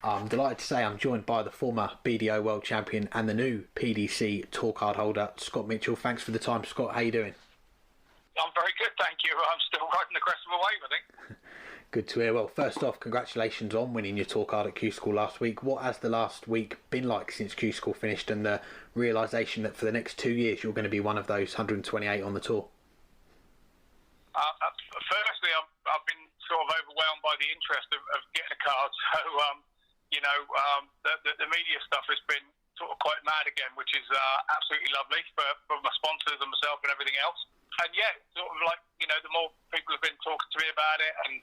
I'm delighted to say I'm joined by the former BDO World Champion and the new PDC tour card holder, Scott Mitchell. Thanks for the time, Scott. How you doing? I'm very good, thank you. I'm still riding the crest of a wave, I think. Good to hear. Well, first off, congratulations on winning your tour card at Q School last week. What has the last week been like since Q School finished, and the realisation that for the next 2 years you're going to be one of those 128 on the tour? Firstly, I've been sort of overwhelmed by the interest of getting a card. So, the media stuff has been sort of quite mad again, which is absolutely lovely for my sponsors and myself and everything else. And yeah, sort of like, the more people have been talking to me about it, and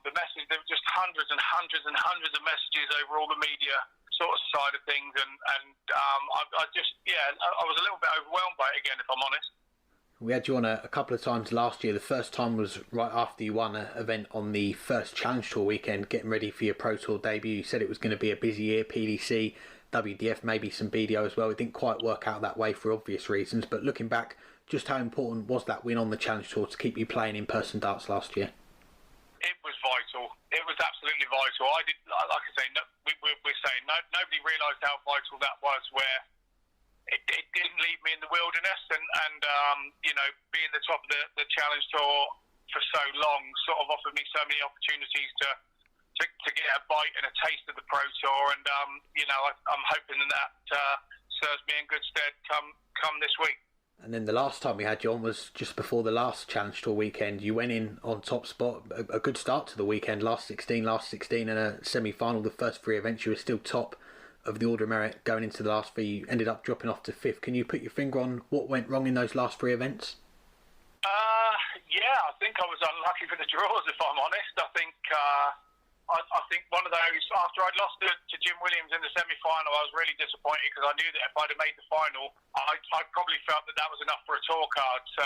the message, there were just hundreds and hundreds and hundreds of messages over all the media sort of side of things, and I was a little bit overwhelmed by it again, if I'm honest. We had you on a couple of times last year. The first time was right after you won an event on the first Challenge Tour weekend, getting ready for your Pro Tour debut. You said it was going to be a busy year, PDC, WDF, maybe some BDO as well. It didn't quite work out that way for obvious reasons, but looking back, just how important was that win on the Challenge Tour to keep you playing in-person darts last year? It was vital. It was absolutely vital. We're saying, nobody realised how vital that was, where it didn't leave me in the wilderness, and being the top of the Challenge Tour for so long sort of offered me so many opportunities to get a bite and a taste of the Pro Tour, and I'm hoping that serves me in good stead come this week. And then the last time we had you on was just before the last Challenge Tour weekend. You went in on top spot, a good start to the weekend, last 16 and a semi-final. The first three events you were still top of the order of merit. Going into the last three, you ended up dropping off to fifth. Can you put your finger on what went wrong in those last three events? I think I was unlucky for the draws, if I'm honest. I think one of those, after I'd lost to Jim Williams in the semi-final, I was really disappointed, because I knew that if I'd have made the final, I probably felt that was enough for a tour card. So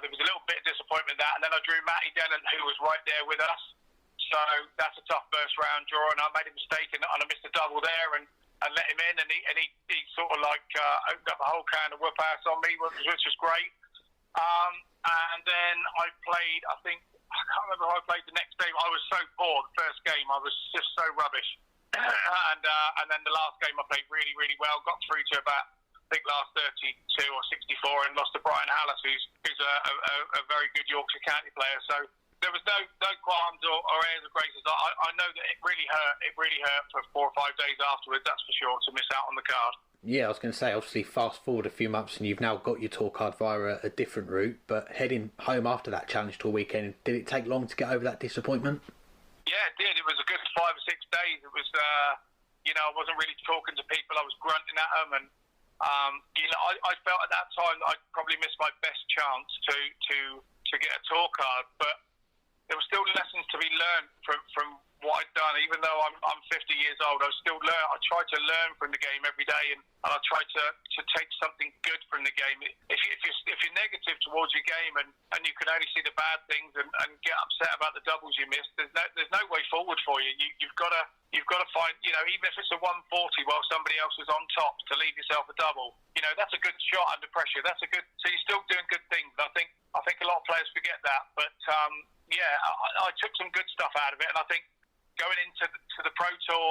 there was a little bit of disappointment in that, and then I drew Matty Dennant, who was right there with us. So that's a tough first round draw, and I made a mistake and I missed a double there and let him in, and he sort of opened up a whole can of whoop ass on me, which was great. And then I played, I can't remember how I played the next game. I was so poor the first game. I was just so rubbish. And then the last game I played really, really well. Got through to about, last 32 or 64, and lost to Brian Hallis, who's a very good Yorkshire County player. So there was no qualms or airs of graces. I know that it really hurt. It really hurt for 4 or 5 days afterwards, that's for sure, to miss out on the card. Yeah, I was going to say, obviously, fast forward a few months and you've now got your tour card via a different route, but heading home after that Challenge Tour weekend, did it take long to get over that disappointment? Yeah, it did. It was a good 5 or 6 days. It was, I wasn't really talking to people. I was grunting at them, and, I felt at that time that I'd probably missed my best chance to get a tour card, but there were still lessons to be learned from what I'd done. Even though I'm 50 years old, I tried to learn from the game every day, and I tried to take something good from the game. If you're negative towards your game and you can only see the bad things and get upset about the doubles you missed, there's no way forward for you. You've got to find, even if it's a 140 while somebody else is on top, to leave yourself a double, that's a good shot under pressure. So you're still doing good things. I think a lot of players forget that, but I took some good stuff out of it, and I think going into the Pro Tour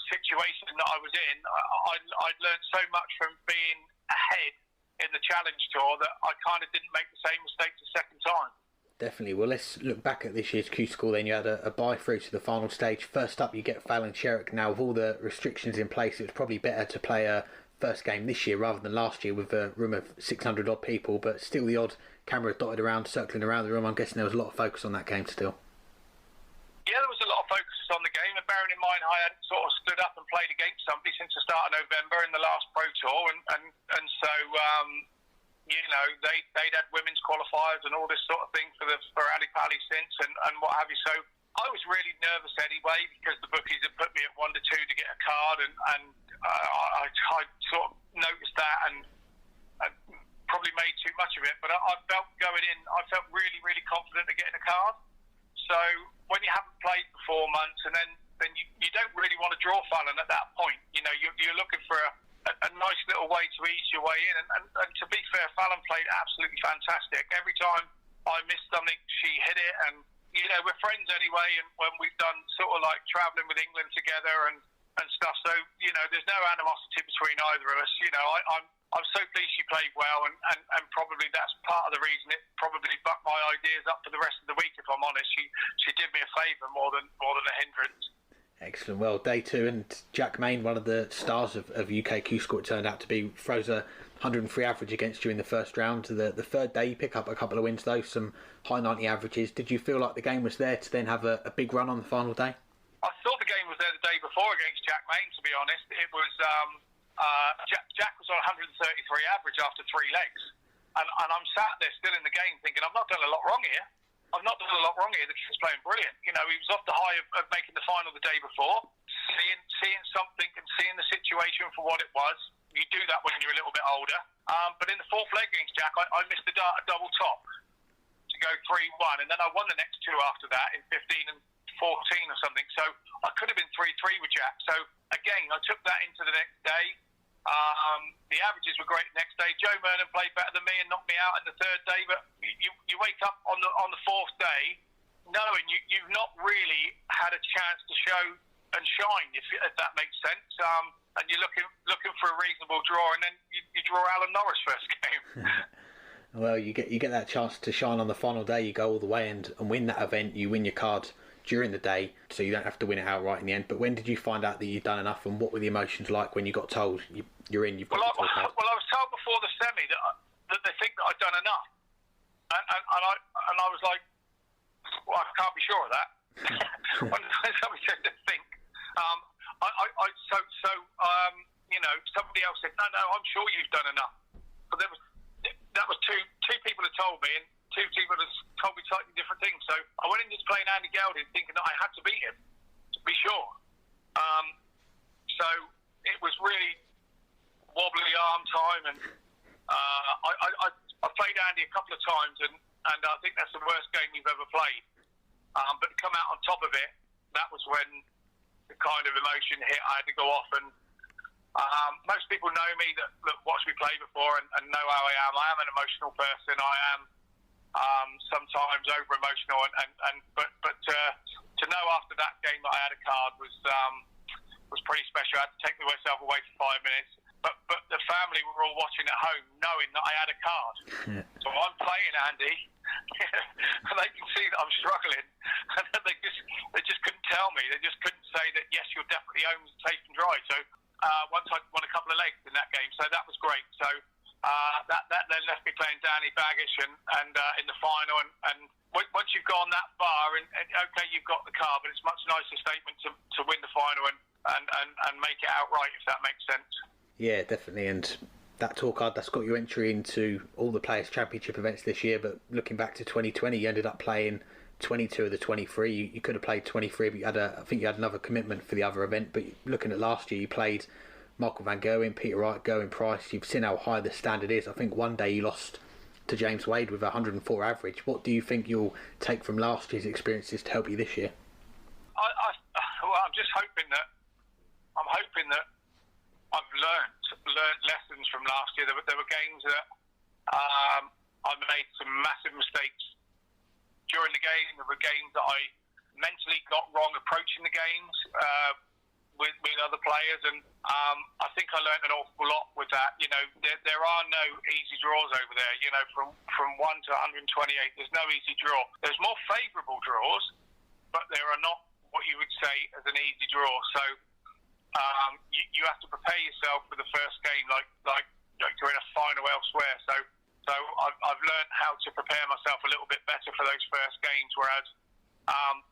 situation that I was in, I'd learned so much from being ahead in the Challenge Tour that I kind of didn't make the same mistakes a second time. Definitely. Well, let's look back at this year's Q School then. You had a bye through to the final stage. First up, you get Fallon Sherrick. Now, with all the restrictions in place, it was probably better to play a first game this year rather than last year with a room of 600 odd people, but still the odd camera dotted around, circling around the room. I'm guessing there was a lot of focus on that game still. Yeah, there was a lot of focus on the game, and bearing in mind I hadn't sort of stood up and played against somebody since the start of November in the last Pro Tour, and so they'd had women's qualifiers and all this sort of thing for Ali Pali since and what have you. So I was really nervous anyway, because the bookies had put me at 1 to 2 to get a card, and I sort of noticed that and probably made too much of it. But I felt going in, I felt really, really confident of getting a card. So when you haven't played for 4 months, and then you don't really want to draw Fallon at that point. You're looking for a nice little way to ease your way in. And to be fair, Fallon played absolutely fantastic. Every time I missed something, she hit it, and we're friends anyway, and when we've done sort of like travelling with England together and stuff, so there's no animosity between either of us. I'm so pleased she played well, and probably that's part of the reason it probably bucked my ideas up for the rest of the week. If I'm honest, she did me a favour more than a hindrance. Excellent. Well, day two, and Jack Main, one of the stars of UK Q Score, it turned out to be, throws a 103 average against you in the first round. The third day, you pick up a couple of wins though, some high 90 averages. Did you feel like the game was there to then have a big run on the final day? I thought the game was there the day before against Jack Main, to be honest. It was Jack was on 133 average after 3 legs, and I'm sat there still in the game thinking, I've not done a lot wrong here. I've not done a lot wrong here. The kid's playing brilliant. He was off the high of making the final the day before, seeing something and seeing the situation for what it was. You do that when you're a little bit older. But in the fourth leg against Jack, I missed a double top to go 3-1, and then I won the next 2 after that in 15 and 14 or something. So I could have been 3-3 with Jack. So again, I took that into the next day. The averages were great the next day. Joe Mernon played better than me and knocked me out in the third day. But you wake up on the fourth day knowing you've not really had a chance to show and shine, if that makes sense. And you're looking for a reasonable draw, and then you draw Alan Norris first game. Well, you get that chance to shine on the final day. You go all the way and win that event. You win your card during the day, so you don't have to win it outright in the end. But when did you find out that you'd done enough, and what were the emotions like when you got told you're in? You've got to talk out? Well, I was told before the semi that they think that I'd done enough, and I was like, well, I can't be sure of that. When somebody said they think, somebody else said, no, I'm sure you've done enough. But that was two people that told me, and 2 people that told me slightly different things. So I went in just playing Andy Gelding thinking that I had to beat him, to be sure. So it was really wobbly arm time, and I played Andy a couple of times, and I think that's the worst game we've ever played. But to come out on top of it, that was when the kind of emotion hit. I had to go off, and most people know me that watched me play before and know how I am. I am an emotional person. I am sometimes over emotional, but to know after that game that I had a card was pretty special. I had to take myself away for 5 minutes, but the family were all watching at home, knowing that I had a card. Yeah. So I'm playing Andy, and they can see that I'm struggling, and they just couldn't tell me. They just couldn't say that yes, you're definitely home safe and dry. So once I won a couple of legs in that game, so that was great. So that then left me playing Danny Baggish and in the final, and once you've gone that far, and okay, you've got the car, but it's a much nicer statement to win the final and make it outright, if that makes sense. Yeah, definitely. And that tour card, that's got your entry into all the Players' Championship events this year. But looking back to 2020, you ended up playing 22 of the 23. You could have played 23, but I think you had another commitment for the other event. But looking at last year, you played Michael Van Gerwen, Peter Wright, Gerwin Price. You've seen how high the standard is. I think one day you lost to James Wade with a 104 average. What do you think you'll take from last year's experiences to help you this year? I'm just hoping that I've learned lessons from last year. There were games that I made some massive mistakes during the game. There were games that I mentally got wrong approaching the games with other players, and I think I learned an awful lot with that. There are no easy draws over there. From 1 to 128, there's no easy draw. There's more favourable draws, but there are not what you would say as an easy draw. So you have to prepare yourself for the first game like you're in a final elsewhere. So I've learned how to prepare myself a little bit better for those first games, whereas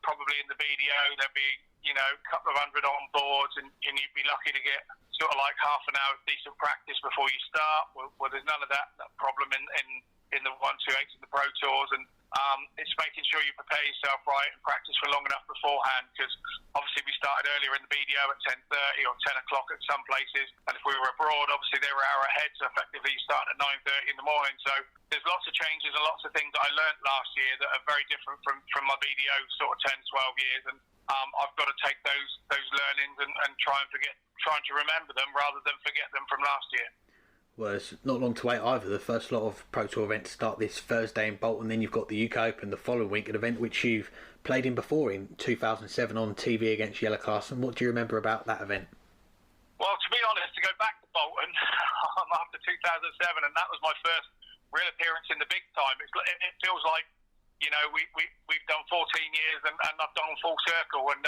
probably in the BDO there'd be a couple of hundred on boards, and you'd be lucky to get sort of like half an hour of decent practice before you start. Well, there's none of that problem in the 128s and the Pro Tours, and it's making sure you prepare yourself right and practice for long enough beforehand, because obviously we started earlier in the BDO at 10:30 or 10 o'clock at some places, and if we were abroad, obviously they were an hour ahead, so effectively you start at 9:30 in the morning. So there's lots of changes and lots of things that I learnt last year that are very different from my BDO sort of 10, 12 years, and I've got to take those learnings and trying to remember them rather than forget them from last year. Well, it's not long to wait either. The first lot of Pro Tour events start this Thursday in Bolton, then you've got the UK Open the following week, an event which you've played in before in 2007 on TV against Yellow Class. And what do you remember about that event? Well, to be honest, to go back to Bolton after 2007, and that was my first real appearance in the big time. It feels like, we've done 14 years and I've done full circle, and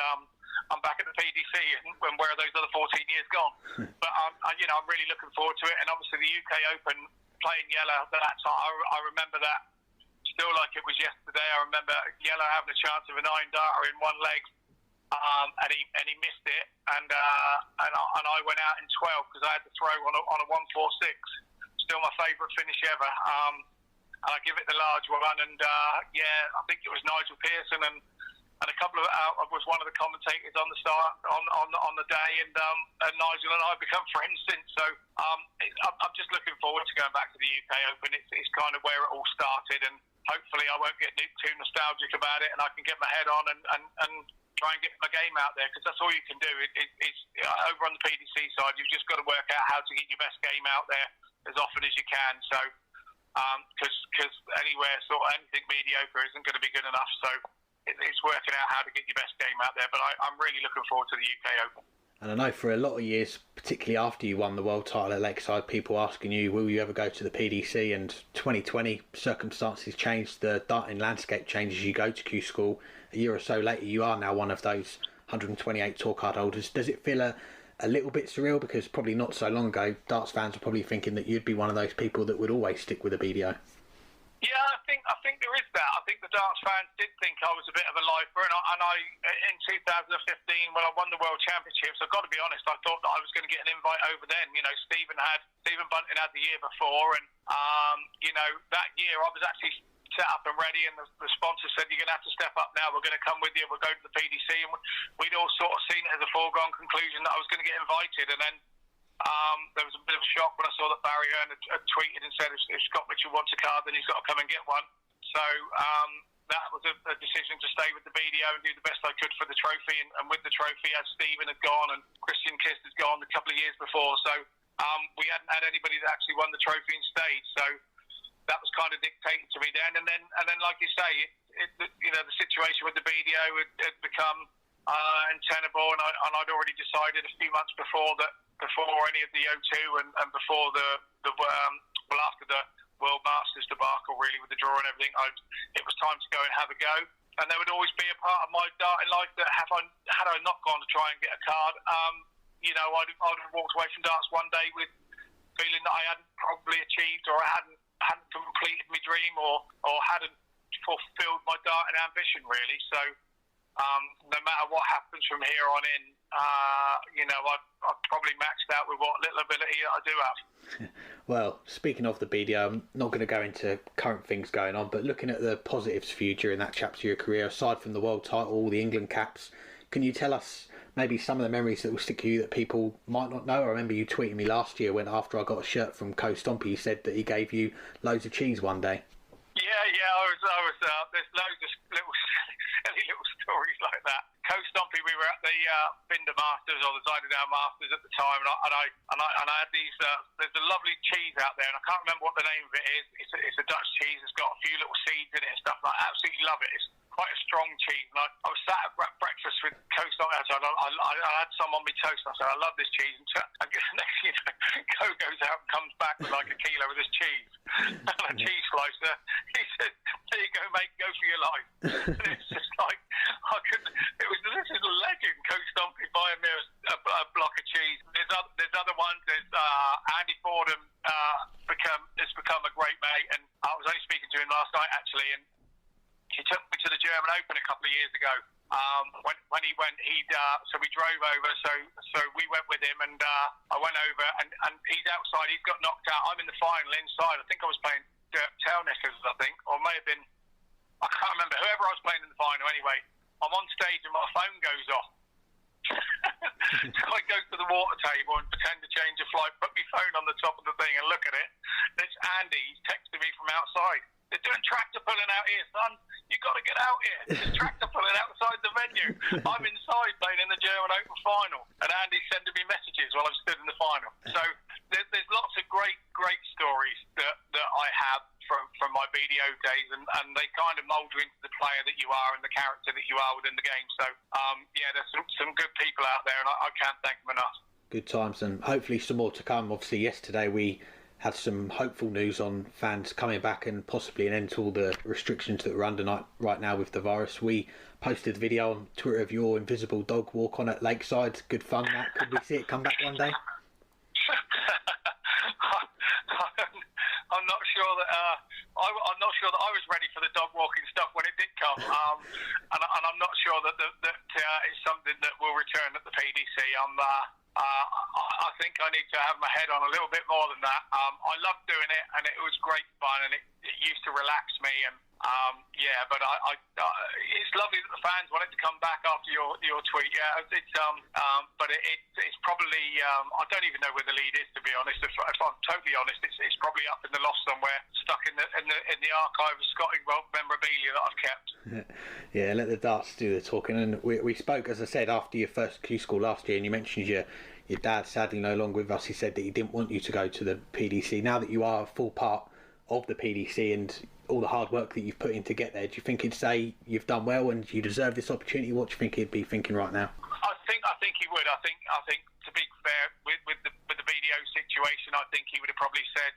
I'm back at the PDC, and where are those other 14 years gone? But I'm really looking forward to it, and obviously the UK Open playing Yellow. I remember that still like it was yesterday. I remember Yellow having a chance of a 9-darter in one leg, and he missed it, and I went out in 12 because I had to throw on a 1-4-6. Still my favourite finish ever. And I give it the large one, and I think it was Nigel Pearson and a couple of was one of the commentators on the start on the day, and Nigel and I have become friends since. So I'm just looking forward to going back to the UK Open. It's kind of where it all started, and hopefully I won't get too nostalgic about it, and I can get my head on and try and get my game out there, because that's all you can do. It's over on the PDC side, you've just got to work out how to get your best game out there as often as you can. So because anywhere anything mediocre isn't going to be good enough. So it's working out how to get your best game out there. But I'm really looking forward to the UK Open. And I know for a lot of years, particularly after you won the world title at Lakeside, people asking you, will you ever go to the PDC? And 2020, circumstances changed, the darting landscape changes, you go to Q School. A year or so later, you are now one of those 128 tour card holders. Does it feel a little bit surreal? Because probably not so long ago, darts fans were probably thinking that you'd be one of those people that would always stick with a BDO. Yeah, I think there is that. I think the darts fans did think I was a bit of a lifer, and I in 2015 when I won the World Championships, I've got to be honest, I thought that I was going to get an invite over then. Stephen Bunting had the year before, and that year I was actually set up and ready, and the sponsor said, you're going to have to step up now, we're going to come with you, we'll go to the PDC, and we'd all sort of seen it as a foregone conclusion that I was going to get invited. And then there was a bit of a shock when I saw that Barry Hearn had tweeted and said, if Scott Mitchell wants a card, then he's got to come and get one. So that was a decision to stay with the BDO and do the best I could for the trophy, and with the trophy, as Stephen had gone and Christian Kist had gone a couple of years before, so we hadn't had anybody that actually won the trophy and stayed. So that was kind of dictated to me then, and then like you say, the situation with the BDO had become untenable, and I'd already decided a few months before any of the O2 and before after the World Masters debacle, really, with the draw and everything, it was time to go and have a go. And there would always be a part of my darting life that had I not gone to try and get a card, I'd have walked away from darts one day with feeling that I hadn't probably achieved, or I hadn't completed my dream, or hadn't fulfilled my darting ambition, really. So no matter what happens from here on in, I've probably maxed out with what little ability I do have. Well, speaking of the BDO, I'm not going to go into current things going on, but looking at the positives for you during that chapter of your career, aside from the world title, the England caps, can you tell us maybe some of the memories that will stick to you that people might not know? I remember you tweeting me last year when after I got a shirt from Stompe, you said that he gave you loads of cheese one day. Yeah, I was there's loads of little stories like that. Stompe, we were at the Binder Masters, or the Zydedown Masters at the time, and I had these. There's a lovely cheese out there, and I can't remember what the name of it is. It's a Dutch cheese. It's got a few little seeds in it and stuff. I absolutely love it. It's quite a strong cheese. And I was sat at breakfast with Stompe. I had some on my toast. And I said, I love this cheese. And next thing you know, Co goes out and comes back with like a kilo of this cheese and a cheese slicer. He said, there you go, mate, go for your life. And it's just like, this is a legend, Stompe buying me a block of cheese. There's other ones. There's Andy Fordham has become a great mate, and I was only speaking to him last night actually, and he took me to the German Open a couple of years ago. When he went, so we drove over. So we went with him, and I went over, and he's outside. He's got knocked out. I'm in the final inside. I think I was playing Tailknickers, or may have been. I can't remember. Whoever I was playing in the final, anyway. I'm on stage and my phone goes off. So I go to the water table and pretend to change a flight, put my phone on the top of the thing and look at it. And it's Andy. He's texting me from outside. They're doing tractor pulling out here, son. You've got to get out here. There's tractor pulling outside the venue. I'm inside playing in the German Open final. And Andy's sending me messages while I'm stood in the final. So there's lots of great stories that I have from my BDO days, and they kind of mould you into the player that you are and the character that you are within the game. So there's some good people out there, and I can't thank them enough. Good times, and hopefully some more to come. Obviously, yesterday we had some hopeful news on fans coming back and possibly an end to all the restrictions that we're under right now with the virus. We posted a video on Twitter of your invisible dog walk on at Lakeside. Good fun, that. Could we see it come back one day? I'm not sure that I'm not sure that I was ready for the dog walking stuff when it did come, and I'm not sure that it's something that will return at the PDC. I think I need to have my head on a little bit more than that. I loved doing it, and it was great fun, and it used to relax me. And but it's lovely that the fans wanted to come back after your tweet. Yeah, but it's probably I don't even know where the lead is, to be honest. If I'm totally honest, it's probably up in the loft somewhere, stuck in the archive of Scottish memorabilia that I've kept. Yeah, let the darts do the talking. And we spoke, as I said, after your first Q school last year, and you mentioned your dad sadly no longer with us. He said that he didn't want you to go to the PDC. Now that you are a full part of the PDC and all the hard work that you've put in to get there, do you think he'd say you've done well and you deserve this opportunity? What do you think he'd be thinking right now? I think he would. I think to be fair, with the BDO situation, I think he would have probably said,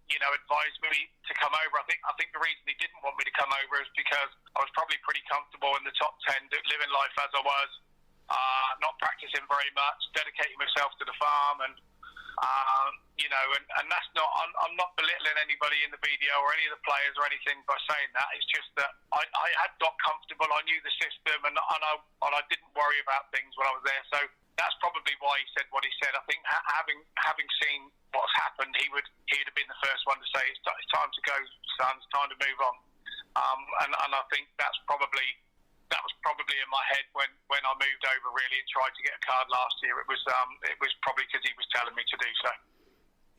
advised me to come over. I think the reason he didn't want me to come over is because I was probably pretty comfortable in the top 10, living life as I was, not practicing very much, dedicating myself to the farm, and and that's not. I'm not belittling anybody in the BDO or any of the players or anything by saying that. It's just that I had got comfortable. I knew the system, and I didn't worry about things when I was there. So that's probably why he said what he said. I think having seen what's happened, he'd have been the first one to say it's time to go, son. It's time to move on. And I think that was probably in my head when I moved over really and tried to get a card last year. It was probably because he was telling me to do so.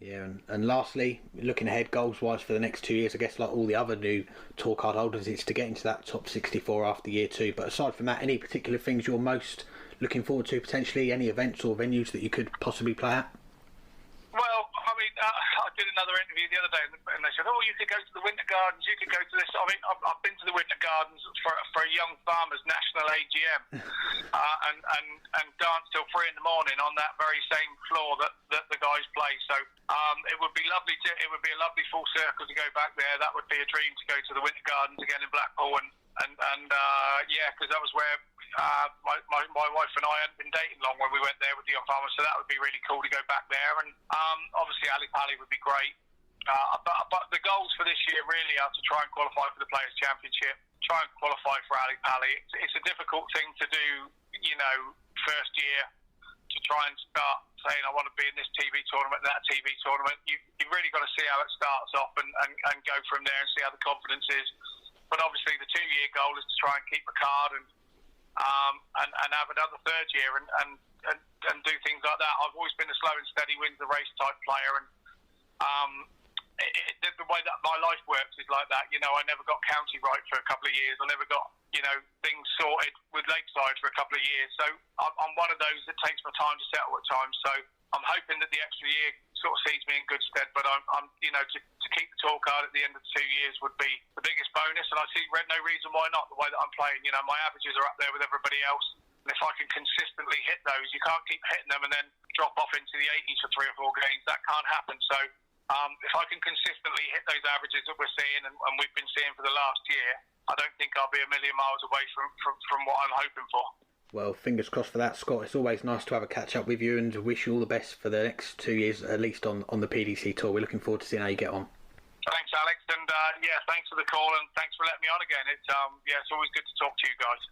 Yeah, and lastly, looking ahead goals-wise for the next 2 years, I guess like all the other new tour card holders, it's to get into that top 64 after year 2. But aside from that, any particular things you're most looking forward to potentially? Any events or venues that you could possibly play at? Well, I mean, I did another interview the other day, and they said, "Oh, you could go to the Winter Gardens. You could go to this." I mean, I've been to the Winter Gardens for a young farmers' national AGM, and danced till 3 a.m. on that very same floor that the guys play. So it would be lovely it would be a lovely full circle to go back there. That would be a dream to go to the Winter Gardens again in Blackpool, and because that was where my wife and I hadn't been dating long when we went there with the young farmers, so that would be really cool to go back there. And obviously Ali Pali would be great. But the goals for this year really are to try and qualify for the Players' Championship, try and qualify for Ali Pali. It's a difficult thing to do, first year, to try and start saying I want to be in this TV tournament, that TV tournament. You've really got to see how it starts off and go from there and see how the confidence is. But obviously the 2-year goal is to try and keep a card and have another third year and do things like that. I've always been a slow and steady wins the race type player, and the way that my life works is like that. I never got county right for a couple of years. I never got things sorted with Lakeside for a couple of years. So I'm one of those that takes my time to settle at times. So I'm hoping that the extra year sort of sees me in good stead. But I'm to keep the tour card at the end of the 2 years would be the biggest bonus. And I see no reason why not. The way that I'm playing, my averages are up there with everybody else. And if I can consistently hit those, you can't keep hitting them and then drop off into the 80s for 3 or 4 games. That can't happen. So if I can consistently hit those averages that we're seeing and we've been seeing for the last year, I don't think I'll be a million miles away from what I'm hoping for. Well, fingers crossed for that, Scott. It's always nice to have a catch up with you, and wish you all the best for the next 2 years, at least on the PDC tour. We're looking forward to seeing how you get on. Thanks, Alex, and thanks for the call, and thanks for letting me on again. It's always good to talk to you guys.